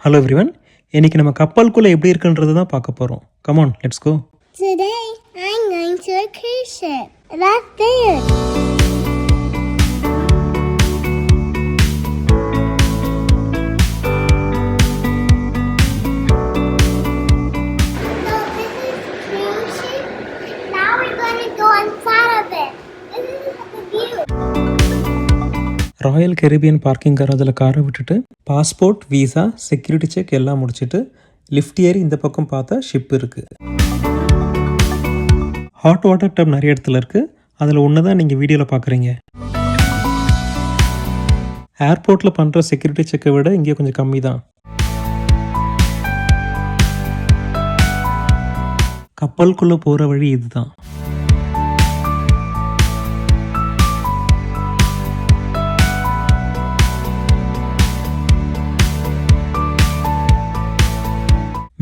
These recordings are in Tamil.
ஹலோ எவ்ரிவன், இன்னைக்கு நம்ம கப்பலுக்குள்ளே எப்படி இருக்குன்றது தான் பார்க்க போகிறோம். Come on, let's go. Today, I'm going to a cruise ship. That's there. So this is cruise ship. Now we're going to go inside of it. This is the view. Royal Caribbean parking அதில் காரை விட்டுட்டு பாஸ்போர்ட், வீசா, செக்யூரிட்டி செக் எல்லாம் முடிச்சுட்டு லிஃப்ட் ஏறி இந்த பக்கம் பார்த்தா ஷிப் இருக்குது. ஹாட் வாட்டர் டப் நிறைய இடத்துல இருக்குது. அதில் ஒன்று தான் நீங்கள் வீடியோவில் பார்க்குறீங்க. ஏர்போர்ட்டில் பண்ணுற செக்யூரிட்டி செக்கை விட இங்கே கொஞ்சம் கம்மி தான். கப்பலுக்குள்ளே போகிற வழி இதுதான்.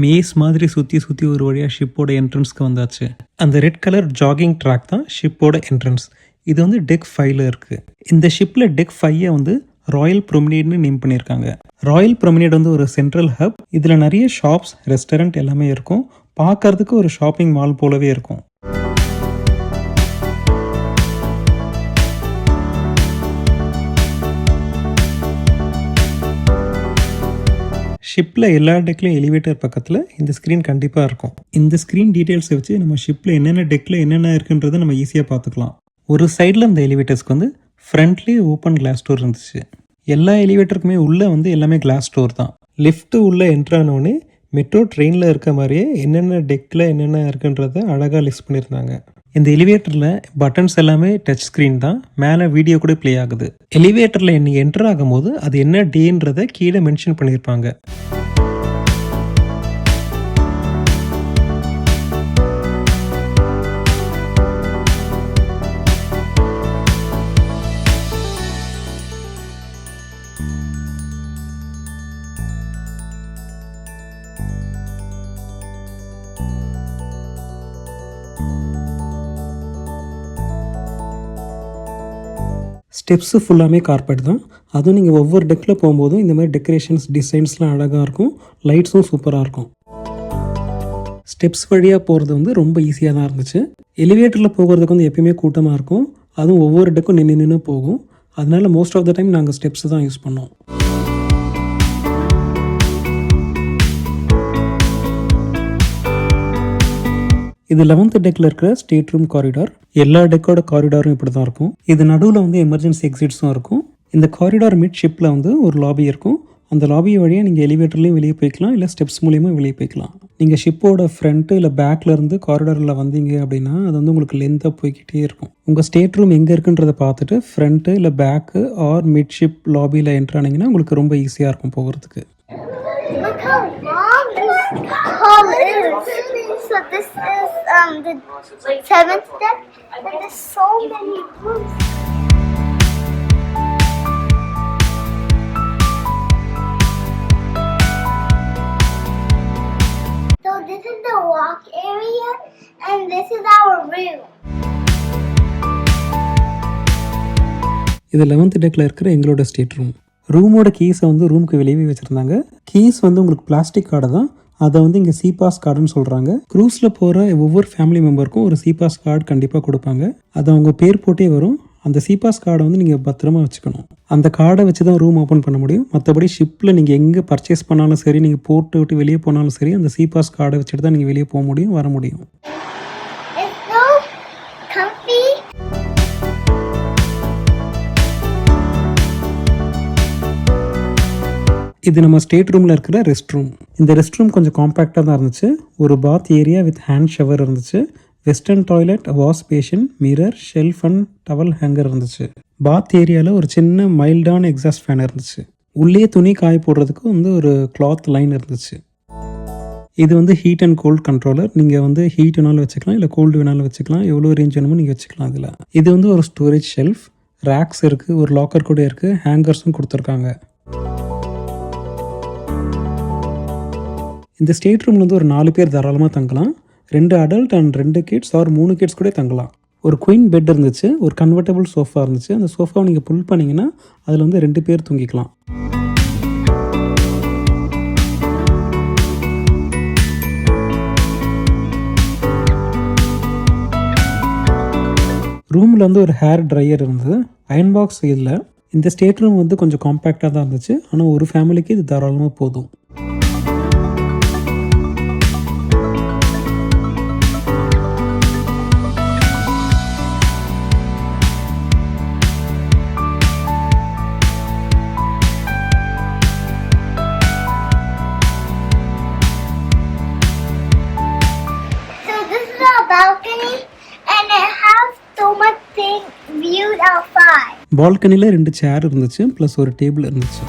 மேஸ் மாதிரி சுற்றி ஒரு வழியாக ஷிப்போட என்ட்ரன்ஸ்க்கு வந்தாச்சு. அந்த ரெட் கலர் ஜாகிங் ட்ராக் தான் ஷிப்போட என்ட்ரன்ஸ். இது வந்து டெக் 5ல் இருக்குது. இந்த ஷிப்பில் டெக் 5 வந்து ராயல் ப்ரொமினேட்னு நேம் பண்ணியிருக்காங்க. ராயல் ப்ரொமினேட் வந்து ஒரு சென்ட்ரல் ஹப். இதில் நிறைய ஷாப்ஸ், ரெஸ்டாரண்ட் எல்லாமே இருக்கும். பார்க்கறதுக்கு ஒரு ஷாப்பிங் மால் போலவே இருக்கும். ஷிப்பில் எல்லா டெக்லையும் எலிவேட்டர் பக்கத்தில் இந்த ஸ்க்ரீன் கண்டிப்பாக இருக்கும். இந்த ஸ்க்ரீன் டீட்டெயில்ஸை வச்சு நம்ம ஷிப்பில் என்னென்ன டெக்கில் என்னென்ன இருக்குன்றதை நம்ம ஈஸியாக பார்த்துக்கலாம். ஒரு சைடில் இந்த எலிவேட்டர்ஸ்க்கு வந்து ஃப்ரண்ட்லேயே ஓப்பன் கிளாஸ் டோர் இருந்துச்சு. எல்லா எலிவேட்டருக்குமே உள்ளே வந்து எல்லாமே கிளாஸ் டோர் தான். லிஃப்ட்டு உள்ளே என்ட்ரானோடனே மெட்ரோ ட்ரெயினில் இருக்க மாதிரியே என்னென்ன டெக்கில் என்னென்ன இருக்குன்றதை அழகாக லிஸ்ட் பண்ணியிருந்தாங்க. இந்த எலிவேட்டரில் பட்டன்ஸ் எல்லாமே டச் ஸ்க்ரீன் தான். மேலே வீடியோ கூட ப்ளே ஆகுது. எலிவேட்டரில் நீங்கள் என்டர் ஆகும்போது அது என்ன டேன்றதை கீழே மென்ஷன் பண்ணியிருப்பாங்க. ஸ்டெப்ஸு ஃபுல்லாமே கார்பெட் தான். அதுவும் நீங்கள் ஒவ்வொரு டெக்கில் போகும்போதும் இந்த மாதிரி டெக்கரேஷன்ஸ், டிசைன்ஸ்லாம் அழகாக இருக்கும். லைட்ஸும் சூப்பராக இருக்கும். ஸ்டெப்ஸ் வழியாக போகிறது வந்து ரொம்ப ஈஸியாக தான் இருந்துச்சு. எலிவேட்டரில் போகிறதுக்கு வந்து எப்பயுமே கூட்டமாக இருக்கும். அதுவும் ஒவ்வொரு டெக்கும் நின்று போகும். அதனால மோஸ்ட் ஆஃப் த டைம் நாங்கள் ஸ்டெப்ஸ் தான் யூஸ் பண்ணோம். இது 11th டெக்கில் இருக்கிற ஸ்டேட் ரூம் காரிடார். எல்லா டெக்கோட காரிடாரும் இப்படி தான் இருக்கும். இது நடுவில் வந்து எமர்ஜென்சி எக்ஸிட்ஸும் இருக்கும். இந்த காரிடார் மிட் ஷிப்பில் வந்து ஒரு லாபி இருக்கும். அந்த லாபி வழியாக நீங்கள் எலிவேட்டர்லேயும் வெளியே போய்க்கலாம், இல்லை ஸ்டெப்ஸ் மூலியமாக வெளியே போய்க்கலாம். நீங்கள் ஷிப்போட ஃப்ரண்ட்டு இல்லை பேக்கில் இருந்து காரிடாரில் வந்தீங்க அப்படின்னா அது வந்து உங்களுக்கு லென்த்தாக போய்கிட்டே இருக்கும். உங்கள் ஸ்டேட் ரூம் எங்கே இருக்குன்றதை பார்த்துட்டு ஃப்ரண்ட்டு இல்லை பேக்கு ஆர் மிட் ஷிப் லாபியில் என்ட்ரு ஆனீங்கன்னா உங்களுக்கு ரொம்ப ஈஸியாக இருக்கும் போகிறதுக்கு. Look how long this hall is. So this is the 7th deck, and there's so many rooms. So this is the walk area, and this is our room. இது 11th டெக்கில் இருக்கிற எங்களோட ஸ்டேட் ரூம். ரூமோட கீஸை வந்து ரூமுக்கு வெளியே வச்சுருந்தாங்க. கீஸ் வந்து உங்களுக்கு பிளாஸ்டிக் கார்டு தான். அதை வந்து இங்கே சிபாஸ் கார்டுன்னு சொல்கிறாங்க. க்ரூஸில் போகிற ஒவ்வொரு ஃபேமிலி மெம்பருக்கும் ஒரு சிபாஸ் கார்டு கண்டிப்பாக கொடுப்பாங்க. அது அவங்க பேர் போட்டே வரும். அந்த சிபாஸ் கார்டை வந்து நீங்கள் பத்திரமா வச்சுக்கணும். அந்த கார்டை வச்சு தான் ரூம் ஓப்பன் பண்ண முடியும். மற்றபடி ஷிப்பில் நீங்கள் எங்கே பர்ச்சேஸ் பண்ணாலும் சரி, நீங்கள் போட்டு விட்டு வெளியே போனாலும் சரி, அந்த சிபாஸ் கார்டை வச்சுட்டு தான் நீங்கள் வெளியே போக முடியும், வர முடியும். It's so comfy. இது நம்ம ஸ்டேட் ரூமில் இருக்கிற ரெஸ்ட் ரூம். இந்த ரெஸ்ட் ரூம் கொஞ்சம் காம்பேக்டாக தான் இருந்துச்சு. ஒரு பாத் ஏரியா வித் ஹேண்ட் ஷவர் இருந்துச்சு. Western toilet, wash basin, mirror, shelf and towel hanger இருந்துச்சு. பாத் ஏரியாவில் ஒரு சின்ன மைல்டான எக்ஸாஸ்ட் ஃபேன் இருந்துச்சு. உள்ளே துணி காய போடுறதுக்கு வந்து ஒரு கிளாத் லைன் இருந்துச்சு. இது வந்து ஹீட் அண்ட் கோல்ட் கண்ட்ரோலர். நீங்கள் வந்து ஹீட் வேணாலும் வச்சுக்கலாம், இல்லை கோல்டு வேணாலும் வச்சுக்கலாம். எவ்வளோ ரேஞ்ச் வேணுமோ நீங்கள் வச்சுக்கலாம். இதில் இது வந்து ஒரு ஸ்டோரேஜ் ஷெல்ஃப், ரேக்ஸ் இருக்குது, ஒரு லாக்கர் கூட இருக்குது, ஹேங்கர்ஸும் கொடுத்துருக்காங்க. இந்த ஸ்டேட் ரூமில் வந்து ஒரு 4 பேர் தாராளமாக தங்கலாம். 2 adult and 2 kids or 3 kids கூட தங்கலாம். ஒரு குயின் பெட் இருந்துச்சு, ஒரு கன்வெர்டபுள் சோஃபா இருந்துச்சு. அந்த சோஃபாவை நீங்கள் புல் பண்ணிங்கன்னா அதில் வந்து 2 பேர் தூங்கிக்கலாம். ரூமில் வந்து ஒரு ஹேர் ட்ரையர் இருந்தது. அயன் பாக்ஸ் இல்லை. இந்த ஸ்டேட் ரூம் வந்து கொஞ்சம் காம்பேக்டாக தான் இருந்துச்சு. ஆனால் ஒரு ஃபேமிலிக்கு இது தாராளமாக போதும். So this is our balcony and it has so much thing viewed outside. பால்கனியில் 2 சேர் இருந்துச்சு, ப்ளஸ் ஒரு டேபிள் இருந்துச்சு.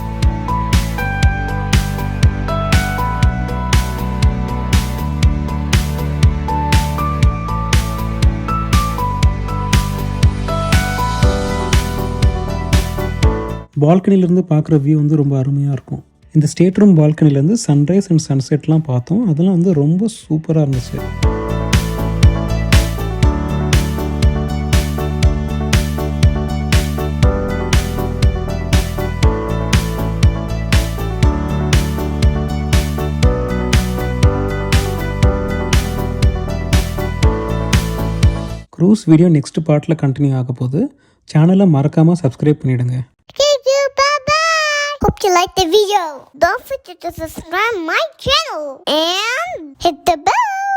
பால்கனிலேருந்து பார்க்குற வியூ வந்து ரொம்ப அருமையாக இருக்கும். இந்த ஸ்டேட் ரூம் பால்கனிலேருந்து சன்ரைஸ் அண்ட் சன்செட்லாம் பார்த்தோம். அதெல்லாம் வந்து ரொம்ப சூப்பராக இருந்துச்சு. க்ரூஸ் வீடியோ நெக்ஸ்ட் பார்ட்டில் கண்டினியூ ஆக போகுது. சேனலை மறக்காமல் சப்ஸ்கிரைப் பண்ணிவிடுங்க. Thank you, bye-bye. Hope you liked the video. Don't forget to subscribe my channel and hit the bell.